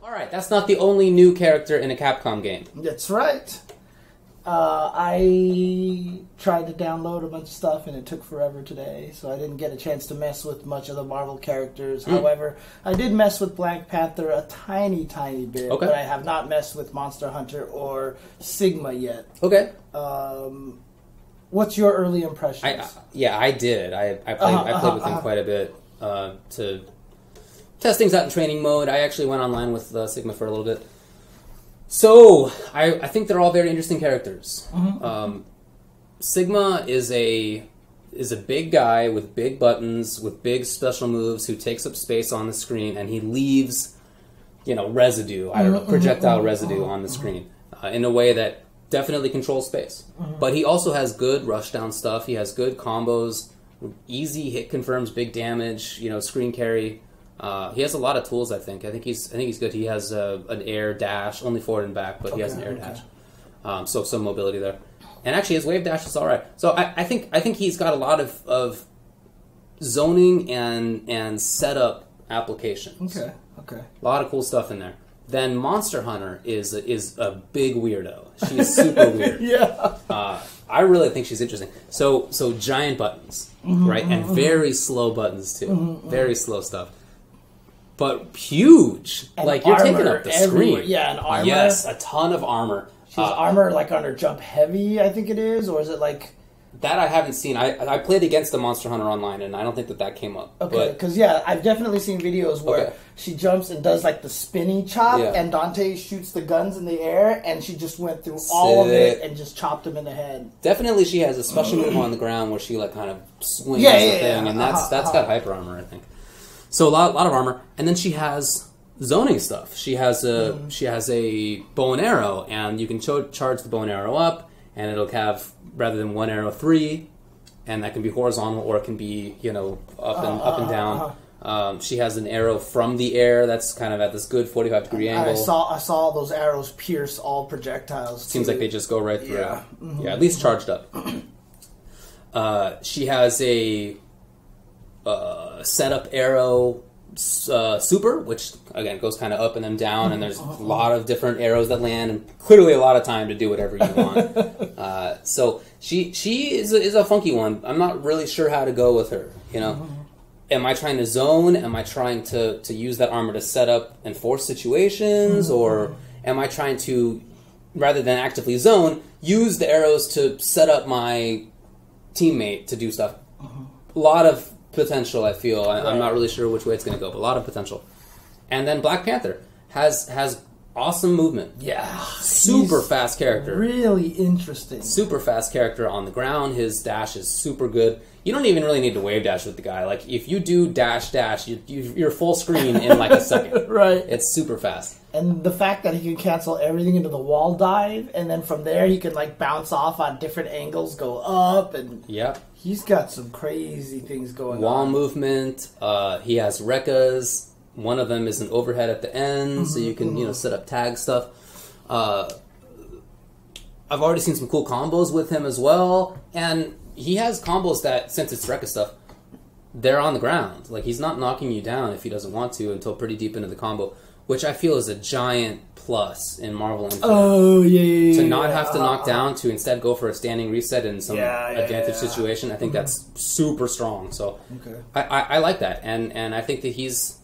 Alright, that's not the only new character in a Capcom game. That's right. I tried to download a bunch of stuff and it took forever today, so I didn't get a chance to mess with much of the Marvel characters. However, I did mess with Black Panther a tiny bit, but I have not messed with Monster Hunter or Sigma yet. Okay. What's your early impressions? I did. I played with them quite a bit to test things out in training mode. I actually went online with Sigma for a little bit. So, I think they're all very interesting characters. Sigma is a big guy with big buttons, with big special moves, who takes up space on the screen, and he leaves, residue, projectile residue on the screen in a way that definitely controls space. But he also has good rushdown stuff. He has good combos, easy hit confirms, big damage, screen carry. He has a lot of tools, I think. I think he's good. He has an air dash, only forward and back, but he has an air dash. So some mobility there. And actually his wave dash is alright. So I think he's got a lot of zoning and setup applications. Okay. A lot of cool stuff in there. Then Monster Hunter is a big weirdo. She's super weird. I really think she's interesting. So giant buttons, right? And very slow buttons too. Very slow stuff. But huge. And like, you're taking up the screen. Yeah, and armor. Yes, a ton of armor. She's armor, like, on her jump heavy, I think it is? Or is it, like... That I haven't seen. I played against the Monster Hunter online, and I don't think that came up. Okay, because, I've definitely seen videos where she jumps and does, like, the spinny chop, and Dante shoots the guns in the air, and she just went through all of it and just chopped him in the head. Definitely she has a special move on the ground where she, like, kind of swings the thing, and that's got hyper armor, I think. So a lot of armor, and then she has zoning stuff. She has a bow and arrow, and you can charge the bow and arrow up, and it'll have, rather than one arrow, 3, and that can be horizontal or it can be up and down. She has an arrow from the air that's kind of at this good 45-degree angle. I saw those arrows pierce all projectiles. Seems like they just go right through. Yeah, at least charged up. She has a setup arrow super, which again goes kind of up and then down, and there's a lot of different arrows that land, and clearly a lot of time to do whatever you want. So she is a funky one. I'm not really sure how to go with her. Am I trying to zone? Am I trying to use that armor to set up and force situations, or am I trying to, rather than actively zone, use the arrows to set up my teammate to do stuff? A lot of potential, I feel. I'm not really sure which way it's going to go, but a lot of potential. And then Black Panther has awesome movement. Yeah. Super fast character. Really interesting. Super fast character on the ground. His dash is super good. You don't even really need to wave dash with the guy. Like, if you do dash, you're full screen in like a second. Right. It's super fast. And the fact that he can cancel everything into the wall dive, and then from there he can, like, bounce off on different angles, go up, and... Yep. He's got some crazy things going on. Wall movement. He has rekkas. One of them is an overhead at the end, so you can set up tag stuff. I've already seen some cool combos with him as well, and he has combos that, since it's rekka stuff, they're on the ground. Like, he's not knocking you down if he doesn't want to until pretty deep into the combo, which I feel is a giant plus in Marvel Infinite. Oh, yeah. To not have to knock down, to instead go for a standing reset in some advantage situation, I think that's super strong. So I like that, and I think that he's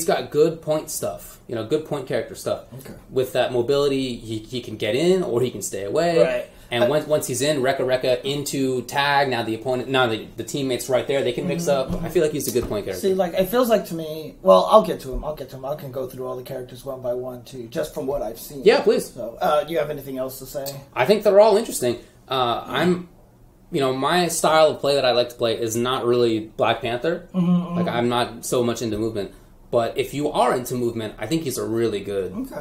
got good point stuff, good point character stuff. With that mobility, he can get in or he can stay away. Right. And once he's in, rekka into tag, now the teammate's right there, they can mix up. I feel like he's a good point character. See, like, it feels like to me, well, I'll get to him. I can go through all the characters one by one, too, just from what I've seen. Yeah, please. So, do you have anything else to say? I think they're all interesting. My style of play that I like to play is not really Black Panther. Like, I'm not so much into movement. But if you are into movement, I think he's a really good,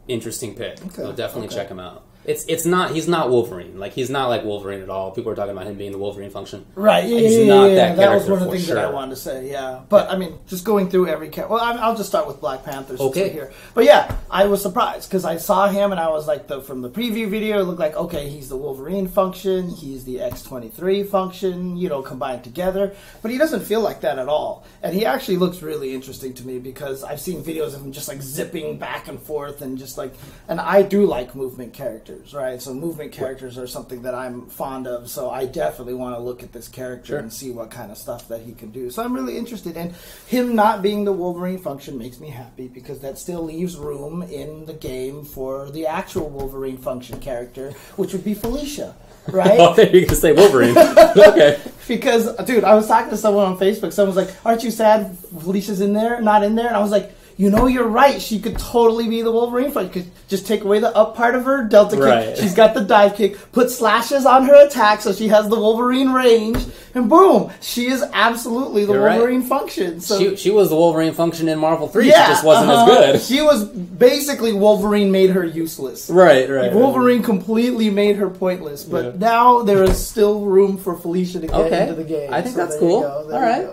interesting pick. So definitely check him out. It's not. He's not Wolverine. Like he's not like Wolverine at all. People are talking about him being the Wolverine function. Right. Yeah, he's not that character. That was one of the things that I wanted to say. Yeah. But I mean, just going through every character. Well, I'll just start with Black Panther. Okay. Here. But yeah, I was surprised because I saw him and I was like, from the preview video, it looked like okay, he's the Wolverine function, he's the X-23 function, combined together. But he doesn't feel like that at all, and he actually looks really interesting to me because I've seen videos of him just like zipping back and forth and just like, and I do like movement characters, right? So movement characters are something that I'm fond of, so I definitely want to look at this character and see what kind of stuff that he can do. So I'm really interested, and him not being the Wolverine function makes me happy because that still leaves room in the game for the actual Wolverine function character, which would be Felicia. Right? Oh, you can say Wolverine. Okay. Because, dude, I was talking to someone on Facebook. Someone was like, "Aren't you sad Felicia's not in there?" And I was like, you're right. She could totally be the Wolverine fight. Could just take away the up part of her delta kick. She's got the dive kick. Put slashes on her attack so she has the Wolverine range. And boom, she is absolutely the Wolverine function. So she was the Wolverine function in Marvel 3. Yeah, she just wasn't as good. She was basically Wolverine made her useless. Right. Wolverine completely made her pointless. But now there is still room for Felicia to get into the game. I think that's cool. All right.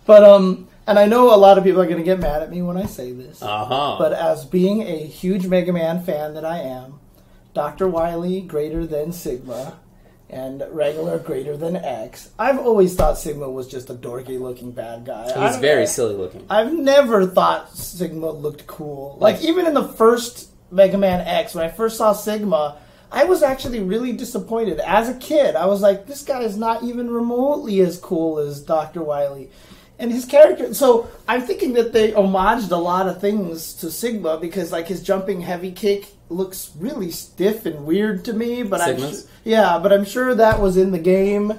But and I know a lot of people are going to get mad at me when I say this. Uh-huh. But as being a huge Mega Man fan that I am, Dr. Wily greater than Sigma, and regular greater than X, I've always thought Sigma was just a dorky looking bad guy. He's very silly looking. I've never thought Sigma looked cool. Like even in the first Mega Man X, when I first saw Sigma, I was actually really disappointed. As a kid, I was like, this guy is not even remotely as cool as Dr. Wily. And his character, so I'm thinking that they homaged a lot of things to Sigma because, like, his jumping heavy kick looks really stiff and weird to me. But I'm sure that was in the game.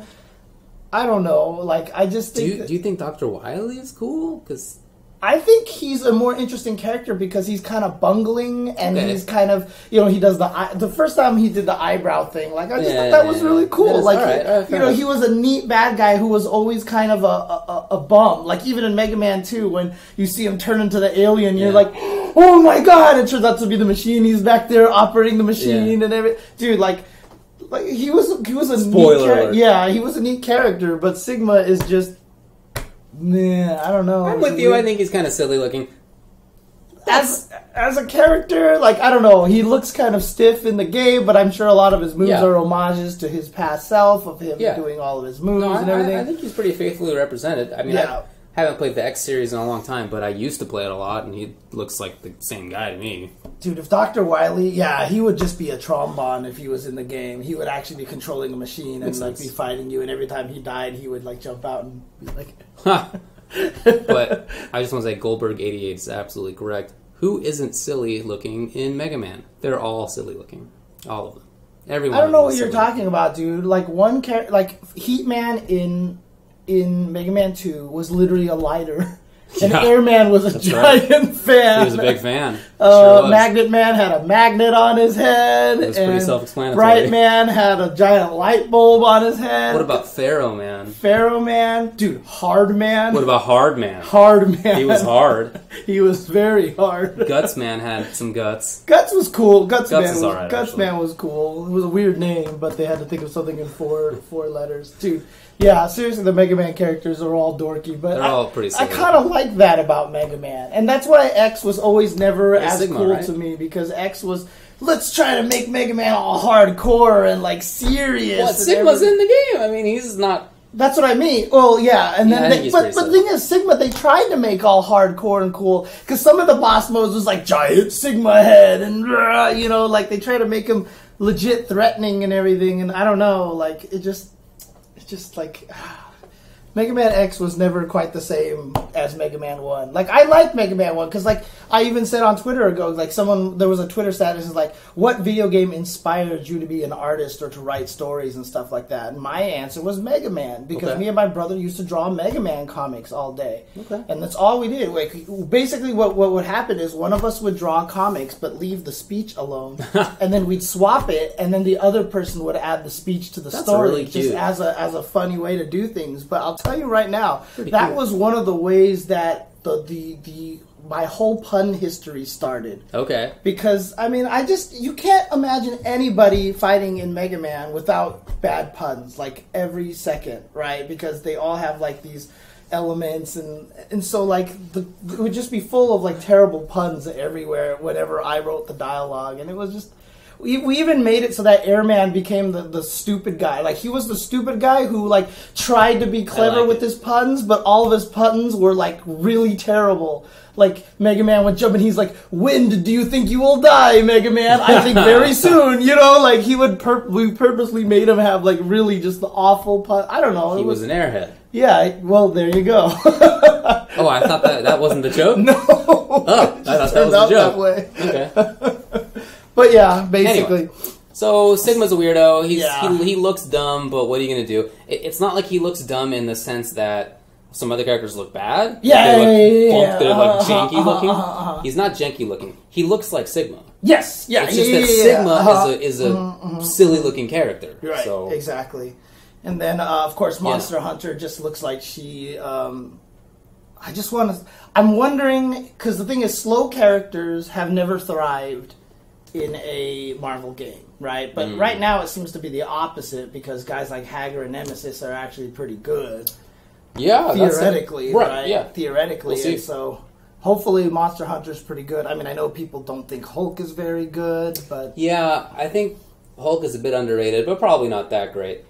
I don't know. Like, I just think. Do you think Dr. Wily is cool? Because I think he's a more interesting character because he's kind of bungling and he's kind of, he does the first time he did the eyebrow thing. Like, I just thought that was really cool. Like, he was a neat bad guy who was always kind of a bum. Like, even in Mega Man 2, when you see him turn into the alien, you're like, oh my god, it turns out to be the machine. He's back there operating the machine and everything. Dude, like he was a spoiler. He was a neat character, but Sigma is just. Nah, I don't know. I'm with you. I think he's kind of silly looking. As a character, like, I don't know. He looks kind of stiff in the game, but I'm sure a lot of his moves are homages to his past self, of him doing all of his moves and everything. I think he's pretty faithfully represented. I mean, I haven't played the X series in a long time, but I used to play it a lot, and he looks like the same guy to me. Dude, if Dr. Wily, he would just be a trombone if he was in the game. He would actually be controlling a machine and like be fighting you, and every time he died, he would like jump out and be like... But I just want to say Goldberg88 is absolutely correct. Who isn't silly looking in Mega Man? They're all silly looking. All of them. Everyone. I don't know what you're talking about, dude. Like one character, like Heatman in Mega Man 2 was literally a lighter. And Airman was a giant fan. He was a big fan. Magnet Man had a magnet on his head. It was pretty self-explanatory. Bright Man had a giant light bulb on his head. What about Pharaoh Man? Pharaoh Man? Dude, Hard Man? What about Hard Man? Hard Man. He was hard. He was very hard. Guts Man had some guts. Guts was cool. Guts Man is alright. Guts Man was cool. It was a weird name, but they had to think of something in four letters. Dude. Yeah, seriously, the Mega Man characters are all dorky, but they're all pretty silly. I kind of like that about Mega Man, and that's why X was always never as Sigma, cool to me, because X was, let's try to make Mega Man all hardcore and like serious. Well, Sigma's in the game. I mean, he's not. That's what I mean. Well, yeah, and then but the thing is, Sigma, they tried to make all hardcore and cool, because some of the boss modes was like giant Sigma head, and like they try to make him legit threatening and everything, and I don't know, like it just like Mega Man X was never quite the same as Mega Man 1. Like, I like Mega Man 1, because, like, I even said on Twitter ago, like, there was a Twitter status, like, what video game inspired you to be an artist or to write stories and stuff like that? And my answer was Mega Man, because me and my brother used to draw Mega Man comics all day. Okay. And that's all we did. Like, basically, what would happen is one of us would draw comics, but leave the speech alone, and then we'd swap it, and then the other person would add the speech to the story, really just as a funny way to do things. But I'll tell you right now, that was one of the ways that the my whole pun history started. Okay. Because, I mean, you can't imagine anybody fighting in Mega Man without bad puns, like, every second, right? Because they all have, like, these elements, and so, like, it would just be full of, like, terrible puns everywhere whenever I wrote the dialogue, and it was just... We even made it so that Airman became the stupid guy. Like, he was the stupid guy who, like, tried to be clever with his puns, but all of his puns were, like, really terrible. Like, Mega Man would jump and he's like, "When do you think you will die, Mega Man? I think very soon." You know, like, we purposely made him have, like, really just the awful pun. I don't know. He was an airhead. Yeah, well, there you go. Oh, I thought that wasn't the joke? No. Oh, I thought that was the joke. That way. Okay. But yeah, basically. Anyway, so Sigma's a weirdo. He looks dumb, but what are you going to do? It's not like he looks dumb in the sense that some other characters look bad. They look janky looking. He's not janky looking. He looks like Sigma. Yes, yeah. It's just that Sigma is a silly looking character. Right, so. Exactly. And then, of course, Monster Hunter just looks like she... I just want to... I'm wondering, because the thing is, slow characters have never thrived in a Marvel game, right? But right now it seems to be the opposite, because guys like Hager and Nemesis are actually pretty good. Yeah, theoretically, right? Yeah, theoretically. We'll see. And so hopefully Monster Hunter's pretty good. I mean, I know people don't think Hulk is very good, but yeah, I think Hulk is a bit underrated, but probably not that great.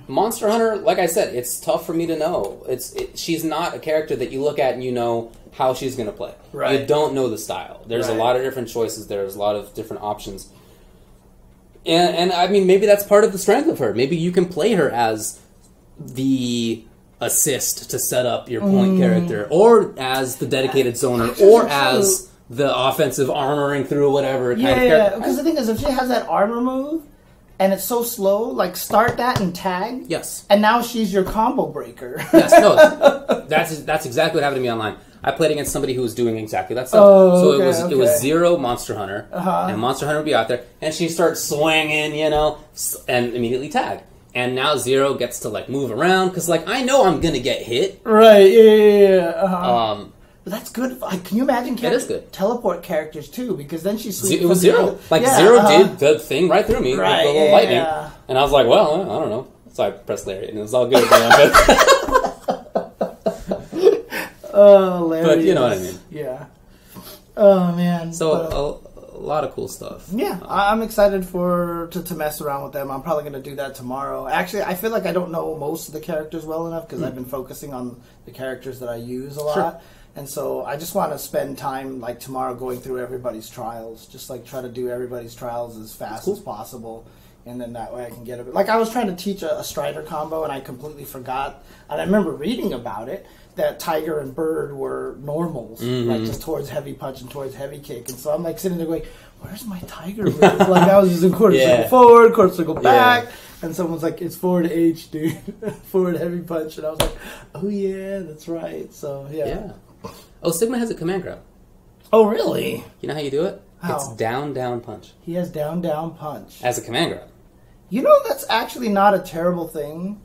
Monster Hunter, like I said, it's tough for me to know. She's not a character that you look at and you know how she's going to play. Right. You don't know the style. There's a lot of different choices. There's a lot of different options. And I mean, maybe that's part of the strength of her. Maybe you can play her as the assist to set up your point character, or as the dedicated zoner, or as the offensive armoring through whatever kind of character. Yeah, because the thing is, if she has that armor move, and it's so slow, like, start that and tag. Yes. And now she's your combo breaker. Yes, no, that's exactly what happened to me online. I played against somebody who was doing exactly that stuff. It was zero Monster Hunter, and Monster Hunter would be out there, and she starts swinging, and immediately tag. And now Zero gets to, like, move around, because, like, I know I'm going to get hit. Right, yeah. But that's good. Can you imagine teleport characters, too? Because then she's... It was Zero. Zero did the thing right through me with the little lightning. And I was like, well, I don't know. So I pressed Larry, and it was all good. Oh, Larry. But you know what I mean. Yeah. Oh, man. So a lot of cool stuff. Yeah, I'm excited to mess around with them. I'm probably going to do that tomorrow. Actually, I feel like I don't know most of the characters well enough, because I've been focusing on the characters that I use a lot. Sure. And so I just want to spend time, like, tomorrow going through everybody's trials. Just, like, try to do everybody's trials as fast as possible. And then that way I can get it. Like, I was trying to teach a Strider combo, and I completely forgot. And I remember reading about it, that Tiger and Bird were normals. Like, just towards heavy punch and towards heavy kick. And so I'm, like, sitting there going, where's my Tiger move? Like, I was using quarter circle forward, quarter circle back. And someone's like, it's forward H, dude. Forward heavy punch. And I was like, oh, yeah, that's right. So, yeah. Oh, Sigma has a command grab. Oh, really? You know how you do it? How? It's down, down, punch. He has down, down, punch. As a command grab. You know, that's actually not a terrible thing.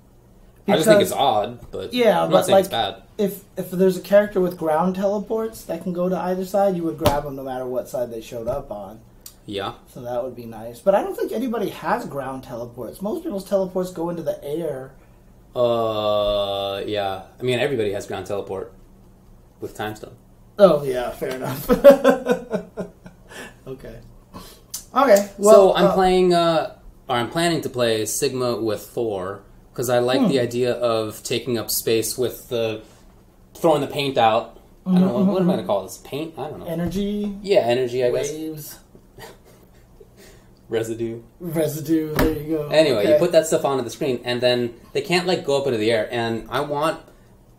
I just think it's odd, but I'm not saying it's bad. If there's a character with ground teleports that can go to either side, you would grab them no matter what side they showed up on. Yeah. So that would be nice. But I don't think anybody has ground teleports. Most people's teleports go into the air. Yeah. I mean, everybody has ground teleport. With Time Stone. Oh, yeah, fair enough. Okay. Well, so I'm planning to play Sigma with Thor, because I like the idea of taking up space with throwing the paint out. I don't know, what am I going to call this? Paint? I don't know. Energy? Yeah, energy, I guess. Waves. Residue, there you go. Anyway, you put that stuff onto the screen, and then they can't, like, go up into the air, and I want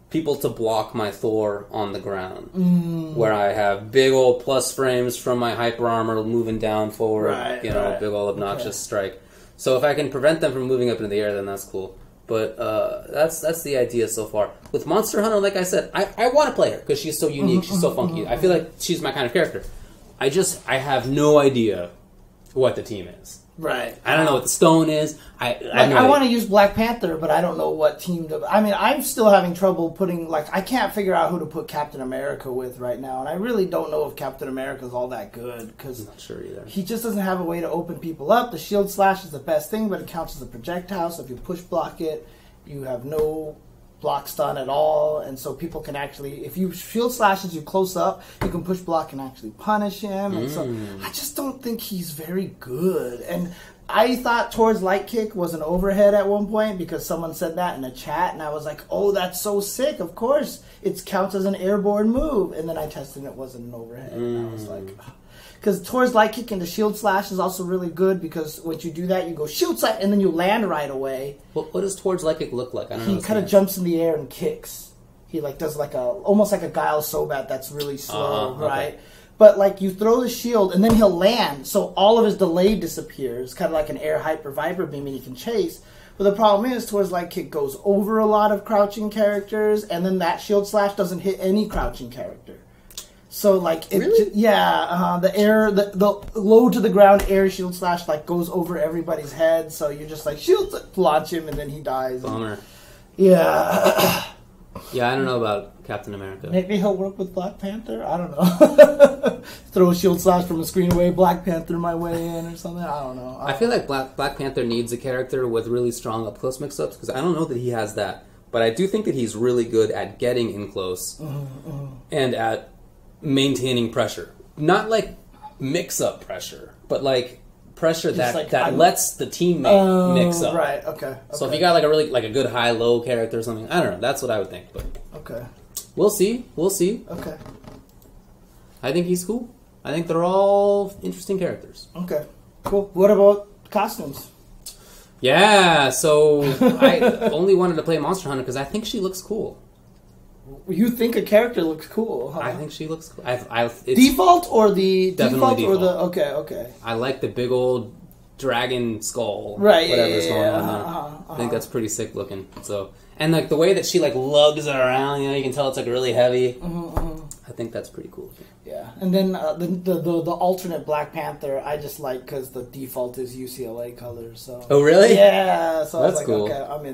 people to block my Thor on the ground, where I have big old plus frames from my hyper armor moving down forward, big old obnoxious strike. So if I can prevent them from moving up into the air, then that's cool. But that's the idea so far. With Monster Hunter, like I said, I want to play her because she's so unique, she's so funky. I feel like she's my kind of character. I have no idea what the team is. Right. I don't know what the stone is. I want to use Black Panther, but I don't know what team to... I mean, I'm still having trouble putting... Like, I can't figure out who to put Captain America with right now, and I really don't know if Captain America's all that good, because... I'm not sure either. He just doesn't have a way to open people up. The shield slash is the best thing, but it counts as a projectile, so if you push block it, you have no block stun at all, and so people can actually... If you shield slashes you close up, you can push block and actually punish him, and so I just don't think he's very good, and... I thought Tor's light kick was an overhead at one point because someone said that in a chat, and I was like, oh, that's so sick. Of course, it counts as an airborne move. And then I tested and it wasn't an overhead. And I was like, because Tor's light kick and the shield slash is also really good because once you do that, you go shield slash and then you land right away. What does Tor's light kick look like? I don't know. He kind of jumps in the air and kicks. He like does like almost like a Guile Sobat that's really slow, right? Okay. But, like, you throw the shield, and then he'll land, so all of his delay disappears, kind of like an air hyper Viper beam, and he can chase. But the problem is, Tor's light kick goes over a lot of crouching characters, and then that shield slash doesn't hit any crouching character. So, like, it really? The low to the ground air shield slash, like, goes over everybody's head, so you're just like, shield launch him, and then he dies. Bummer. Yeah. Yeah, I don't know about Captain America. Maybe he'll work with Black Panther? I don't know. Throw a shield slash from a screen away, Black Panther my way in or something? I don't know. I feel like Black Panther needs a character with really strong up-close mix-ups, because I don't know that he has that. But I do think that he's really good at getting in close and at maintaining pressure. Not like mix-up pressure, but like pressure that lets the teammate mix up. Right, okay. So if you got like a really a good high-low character or something, I don't know. That's what I would think. But okay. We'll see. Okay. I think he's cool. I think they're all interesting characters. Okay. Cool. What about costumes? Yeah, so I only wanted to play Monster Hunter because I think she looks cool. You think a character looks cool, huh? I think she looks cool. Default or the... Definitely default. Or the... Okay. I like the big old dragon skull. Right, whatever's going on there. I think that's pretty sick looking. So, and like the way that she like lugs it around, you can tell it's like really heavy. I think that's pretty cool. Yeah, and then the alternate Black Panther I just like because the default is UCLA colors. So. Oh really? Yeah, so that's I was like, cool. Okay, I'm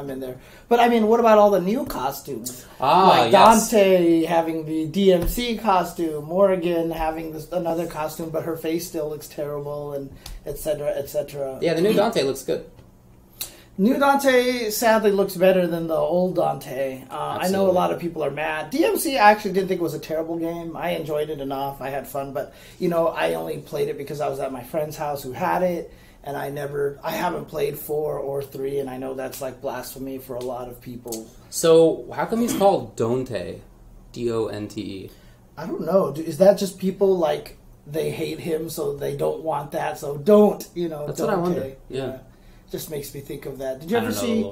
in there. But I mean, what about all the new costumes? Yes. Dante having the DMC costume, Morrigan having another costume, but her face still looks terrible, and etc. etc. Yeah, the new Dante looks good. New Dante sadly looks better than the old Dante. I know a lot of people are mad. DMC I actually didn't think it was a terrible game. I enjoyed it enough. I had fun, but I only played it because I was at my friend's house who had it, and I haven't played 4 or 3, and I know that's like blasphemy for a lot of people. So how come he's called Donte? Donte? I don't know. Is that just people like they hate him, so they don't want that? So don't. That's Donte. what I wonder. Yeah. Just makes me think of that. Did you ever see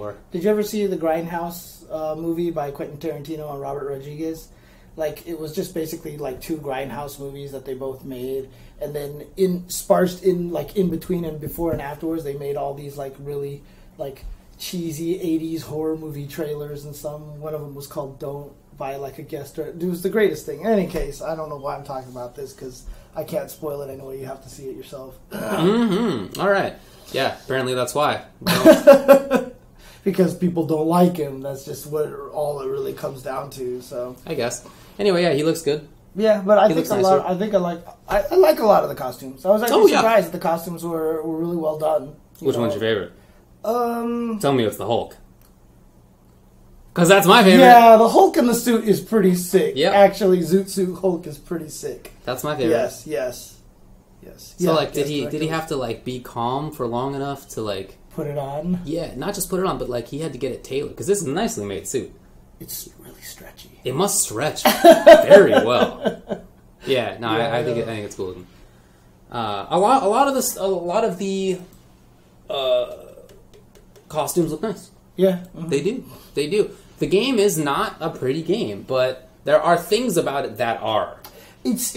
the Grindhouse movie by Quentin Tarantino and Robert Rodriguez? Like, it was just basically like 2 Grindhouse movies that they both made, and then sparsed in between and before and afterwards, they made all these like really like cheesy 80s horror movie trailers, and one of them was called Don't, by like a guest. It was the greatest thing. In any case, I don't know why I'm talking about this because I can't spoil it. I know you have to see it yourself. All right. Yeah, apparently that's why. Because people don't like him. That's just all it really comes down to. So I guess. Anyway, yeah, he looks good. Yeah, but I like a lot of the costumes. I was actually surprised that the costumes were really well done. Which one's your favorite? Tell me it's the Hulk. Because that's my favorite. Yeah, the Hulk in the suit is pretty sick. Yep. Actually, Zoot Suit Hulk is pretty sick. That's my favorite. Yes. So did he have to be calm for long enough to put it on? Yeah, not just put it on, but he had to get it tailored because this is a nicely made suit. It's really stretchy. It must stretch very well. Yeah, no, I think it's cool looking. A lot of the costumes look nice. Yeah, they do. The game is not a pretty game, but there are things about it that are. It's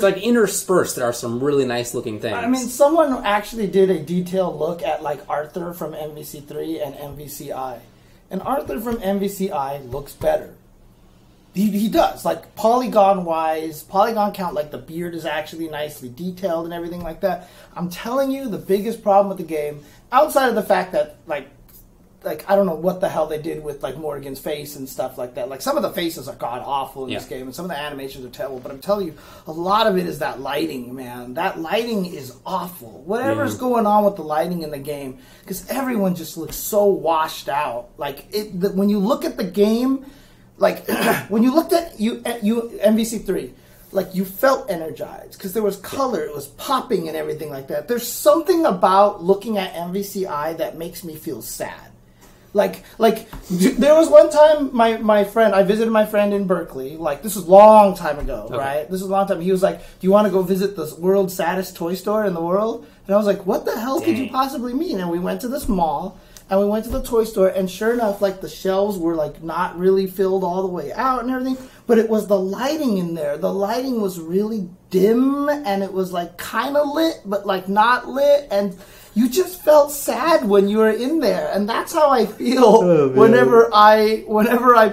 like interspersed. There are some really nice looking things. I mean, someone actually did a detailed look at Arthur from MvC3 and MvCI, and Arthur from MvCI looks better. He does. Like, polygon-wise, polygon count, like, the beard is actually nicely detailed and everything like that. I'm telling you, the biggest problem with the game, outside of the fact that, like, I don't know what the hell they did with, like, Morrigan's face and stuff like that. Like, some of the faces are god-awful in this game, and some of the animations are terrible. But I'm telling you, a lot of it is that lighting, man. That lighting is awful. Whatever's going on with the lighting in the game, because everyone just looks so washed out. Like, when you look at the game... Like, when you looked at MvC3, like, you felt energized because there was color, it was popping and everything like that. There's something about looking at MvCI that makes me feel sad. Like there was one time my friend, I visited my friend in Berkeley, like, this was a long time ago, right? This was a long time. He was like, do you want to go visit the world's saddest toy store in the world? And I was like, what the hell could you possibly mean? And we went to this mall. And we went to the toy store, and sure enough, like, the shelves were, like, not really filled all the way out and everything. But it was the lighting in there. The lighting was really dim, and it was, like, kind of lit, but, like, not lit. And you just felt sad when you were in there. And that's how I feel whenever I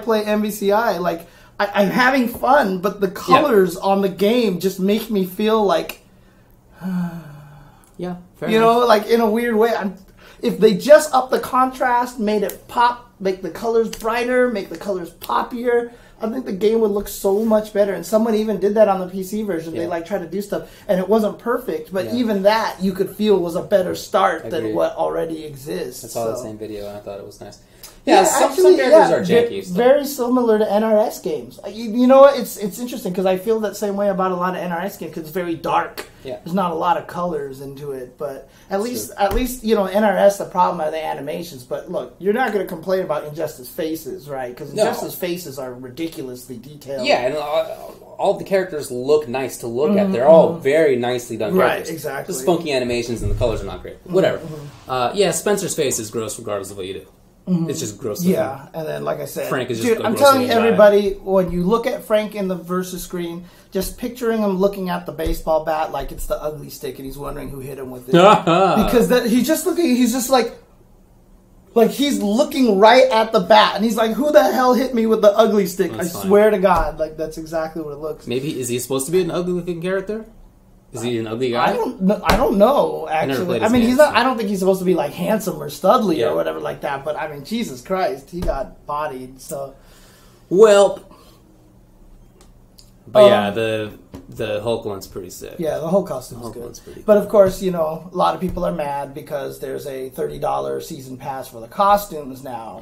play MvCI. Like, I'm having fun, but the colors on the game just make me feel like... fair enough. know, like, in a weird way, if they just up the contrast, made it pop, make the colors brighter, make the colors poppier, I think the game would look so much better. And someone even did that on the PC version. They, like, tried to do stuff, and it wasn't perfect, but even that you could feel was a better start than what already exists. I saw the same video, and I thought it was nice. Yeah, some characters are janky. Very similar to NRS games. You know what? It's interesting because I feel that same way about a lot of NRS games because it's very dark. Yeah. There's not a lot of colors into it, but at least you know, NRS, the problem are the animations. But look, you're not going to complain about Injustice faces, right? Because Injustice faces are ridiculously detailed. Yeah, and all the characters look nice to look at. They're all very nicely done characters. Right, exactly. Just funky animations and the colors are not great. Whatever. Yeah, Spencer's face is gross regardless of what you do. It's just gross. Yeah, and then, like I said, Frank is just I'm telling everybody, when you look at Frank in the versus screen, just picturing him looking at the baseball bat like it's the ugly stick, and he's wondering who hit him with it. Because he's just looking. He's just like he's looking right at the bat, and he's like, "Who the hell hit me with the ugly stick?" I swear to God, like, that's exactly what it looks. Maybe is he supposed to be an ugly-looking character? Is he an ugly guy? I don't know, actually. I mean, he's not. I don't think he's supposed to be, like, handsome or studly or whatever like that. But I mean, Jesus Christ, he got bodied. So, well, but yeah, the Hulk one's pretty sick. Yeah, the Hulk costume's good. But of course, you know, a lot of people are mad because there's a $30 season pass for the costumes now.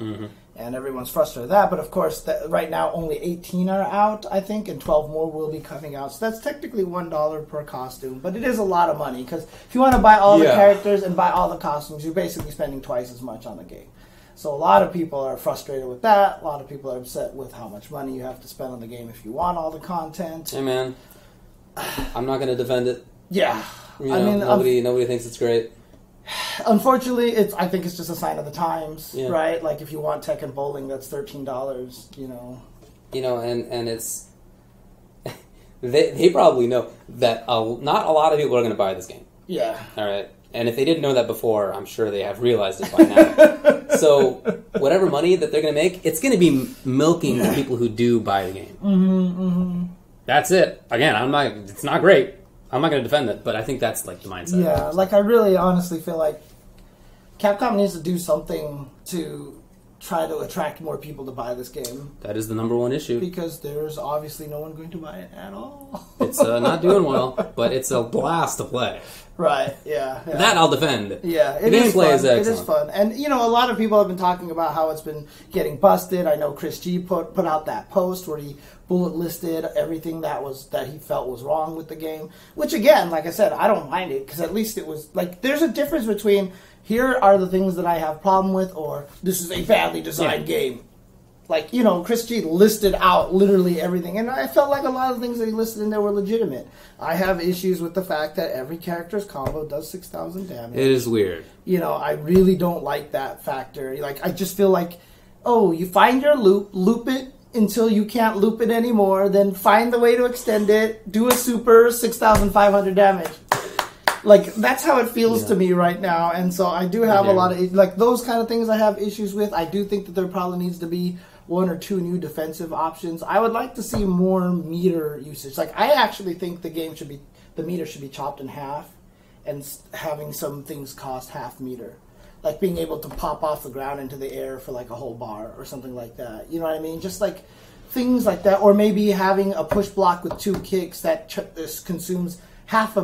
And everyone's frustrated with that. But of course, right now only 18 are out, I think, and 12 more will be coming out. So that's technically $1 per costume. But it is a lot of money, because if you want to buy all the characters and buy all the costumes, you're basically spending twice as much on the game. So a lot of people are frustrated with that. A lot of people are upset with how much money you have to spend on the game if you want all the content. Hey, man, I'm not going to defend it. Yeah. You know, nobody thinks it's great. Unfortunately, I think it's just a sign of the times, right? Like, if you want Tekken Bowling, that's $13, you know. You know, and it's... they probably know that not a lot of people are going to buy this game. Yeah. All right? And if they didn't know that before, I'm sure they have realized it by now. So, whatever money that they're going to make, it's going to be milking the people who do buy the game. That's it. Again, it's not great. I'm not going to defend it, but I think that's, like, the mindset. Yeah, like, I really honestly feel like Capcom needs to do something to try to attract more people to buy this game. That is the number one issue. Because there's obviously no one going to buy it at all. It's not doing well, but it's a blast to play. Right, yeah. That I'll defend. Yeah, the gameplay is excellent. It is fun. And, you know, a lot of people have been talking about how it's been getting busted. I know Chris G put out that post where he bullet listed everything that he felt was wrong with the game. Which, again, like I said, I don't mind it, because at least it was, like, there's a difference between here are the things that I have problem with, or this is a badly designed game. Like, you know, Chris G listed out literally everything, and I felt like a lot of the things that he listed in there were legitimate. I have issues with the fact that every character's combo does 6,000 damage. It is weird. You know, I really don't like that factor. Like, I just feel like, oh, you find your loop it until you can't loop it anymore, then find the way to extend it, do a super, 6,500 damage. Like, that's how it feels to me right now, and so I do have a lot of, like, those kind of things I have issues with. I do think that there probably needs to be 1 or 2 new defensive options. I would like to see more meter usage. Like, I actually think the meter should be chopped in half, and having some things cost half meter. Like being able to pop off the ground into the air for like a whole bar or something like that. You know what I mean? Just like things like that. Or maybe having a push block with 2 kicks that consumes half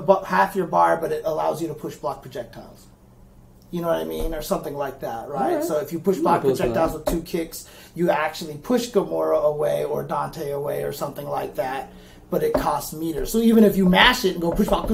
your bar, but it allows you to push block projectiles. You know what I mean? Or something like that, right? Right. So if you push block projectiles with 2 kicks, you actually push Gamora away or Dante away or something like that, but it costs meters. So even if you mash it and go push block,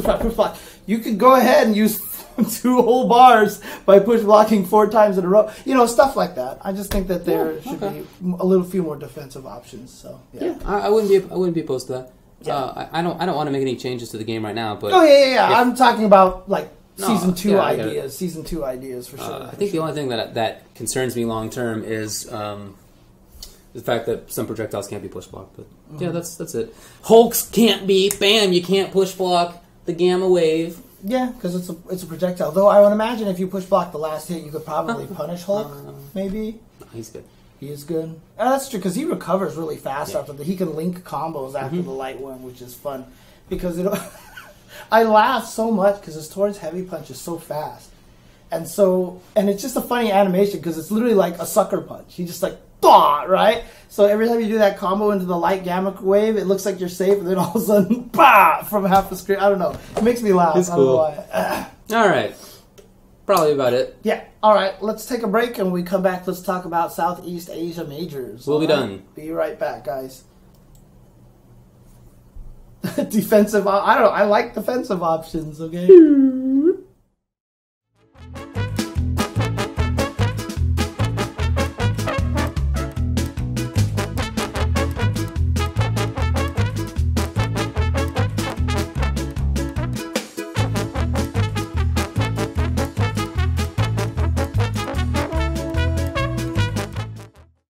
you could go ahead and use 2 whole bars by push blocking 4 times in a row. You know, stuff like that. I just think that there should be a few more defensive options. So yeah, I wouldn't be opposed to that. Yeah. I don't want to make any changes to the game right now, but I'm talking about like Season 2 ideas. Season 2 ideas for sure. I think the only thing that concerns me long term is the fact that some projectiles can't be push blocked. But yeah, that's it. Hulks can't be. Bam! You can't push block the gamma wave. Yeah, because it's a projectile. Though I would imagine if you push block the last hit, you could probably punish Hulk. Maybe. No, he's good. He is good. That's true because he recovers really fast after he can link combos after the light one, which is fun because I laugh so much because his Torrent's heavy punch is so fast. And it's just a funny animation because it's literally like a sucker punch. He just like, bah, right? So every time you do that combo into the light gamma wave, it looks like you're safe, and then all of a sudden, bah, from half the screen. I don't know. It makes me laugh. It's cool. I don't know why. All right. Probably about it. Yeah. All right. Let's take a break, and when we come back, let's talk about Southeast Asia majors. We'll be done. Be right back, guys. Defensive. I don't know. I like defensive options, okay?